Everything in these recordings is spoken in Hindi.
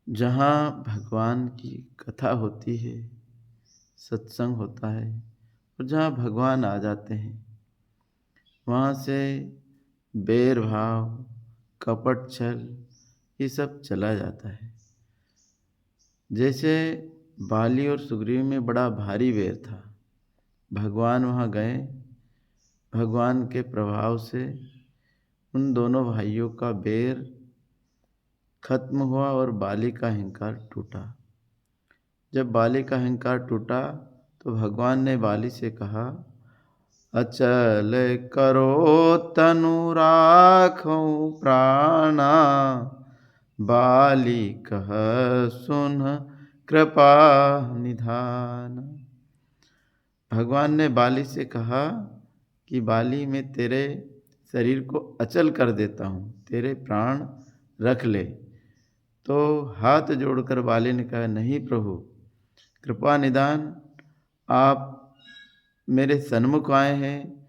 जहाँ भगवान की कथा होती है, सत्संग होता है और जहाँ भगवान आ जाते हैं, वहाँ से बैर भाव, कपट छल ये सब चला जाता है। जैसे बाली और सुग्रीव में बड़ा भारी बैर था। भगवान वहाँ गए, भगवान के प्रभाव से उन दोनों भाइयों का बैर खत्म हुआ और बाली का अहंकार टूटा। जब बाली का अहंकार टूटा तो भगवान ने बाली से कहा, अचल करो तनु राखो प्राणा, बाली कह सुन कृपा निधान। भगवान ने बाली से कहा कि बाली मैं तेरे शरीर को अचल कर देता हूँ, तेरे प्राण रख ले। तो हाथ जोड़कर बाली ने कहा, नहीं प्रभु, कृपा निदान, आप मेरे सन्मुख आए हैं,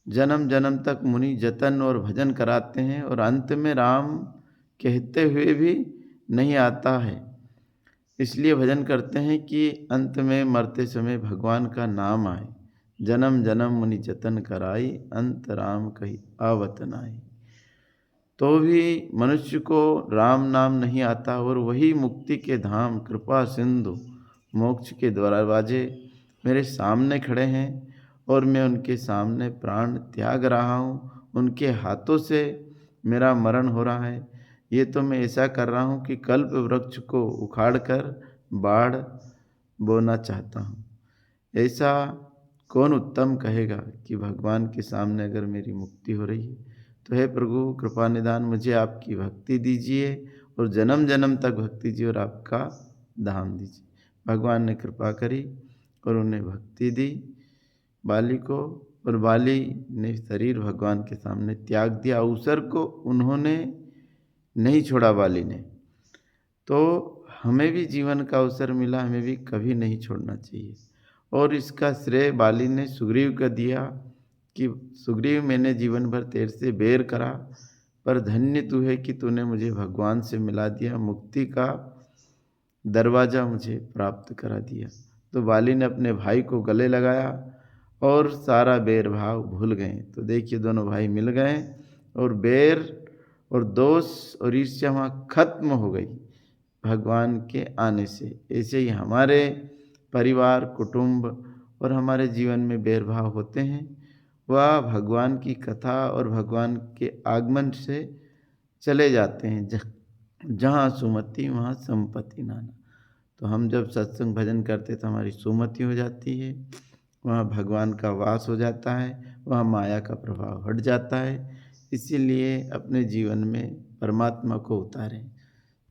जन्म जन्म तक मुनि जतन और भजन कराते हैं और अंत में राम कहते हुए भी नहीं आता है। इसलिए भजन करते हैं कि अंत में मरते समय भगवान का नाम आए। जन्म जन्म मुनि जतन कराई, अंत राम कही आवत नाई। तो भी मनुष्य को राम नाम नहीं आता और वही मुक्ति के धाम कृपा सिंधु मोक्ष के दरवाजे मेरे सामने खड़े हैं और मैं उनके सामने प्राण त्याग रहा हूँ। उनके हाथों से मेरा मरण हो रहा है। ये तो मैं ऐसा कर रहा हूँ कि कल्प वृक्ष को उखाड़ कर बाढ़ बोना चाहता हूँ। ऐसा कौन उत्तम कहेगा कि भगवान के सामने अगर मेरी मुक्ति हो रही है तो हे प्रभु कृपा निदान, मुझे आपकी भक्ति दीजिए और जन्म जन्म तक भक्ति दीजिए और आपका धाम दीजिए। भगवान ने कृपा करी और उन्हें भक्ति दी बाली को, और बाली ने शरीर भगवान के सामने त्याग दिया। अवसर को उन्होंने नहीं छोड़ा बाली ने। तो हमें भी जीवन का अवसर मिला, हमें भी कभी नहीं छोड़ना चाहिए। और इसका श्रेय बाली ने सुग्रीव को दिया कि सुग्रीव, मैंने जीवन भर तेरे से बैर करा, पर धन्य तू है कि तूने मुझे भगवान से मिला दिया, मुक्ति का दरवाज़ा मुझे प्राप्त करा दिया। तो बाली ने अपने भाई को गले लगाया और सारा बैर भाव भूल गए। तो देखिए दोनों भाई मिल गए और बैर और दोष और ईर्ष्या वहाँ खत्म हो गई भगवान के आने से। ऐसे ही हमारे परिवार, कुटुंब और हमारे जीवन में बैर भाव होते हैं, वह भगवान की कथा और भगवान के आगमन से चले जाते हैं। जहाँ सुमति वहाँ संपत्ति नाना। तो हम जब सत्संग भजन करते तो हमारी सुमति हो जाती है, वहाँ भगवान का वास हो जाता है, वहाँ माया का प्रभाव हट जाता है। इसीलिए अपने जीवन में परमात्मा को उतारें।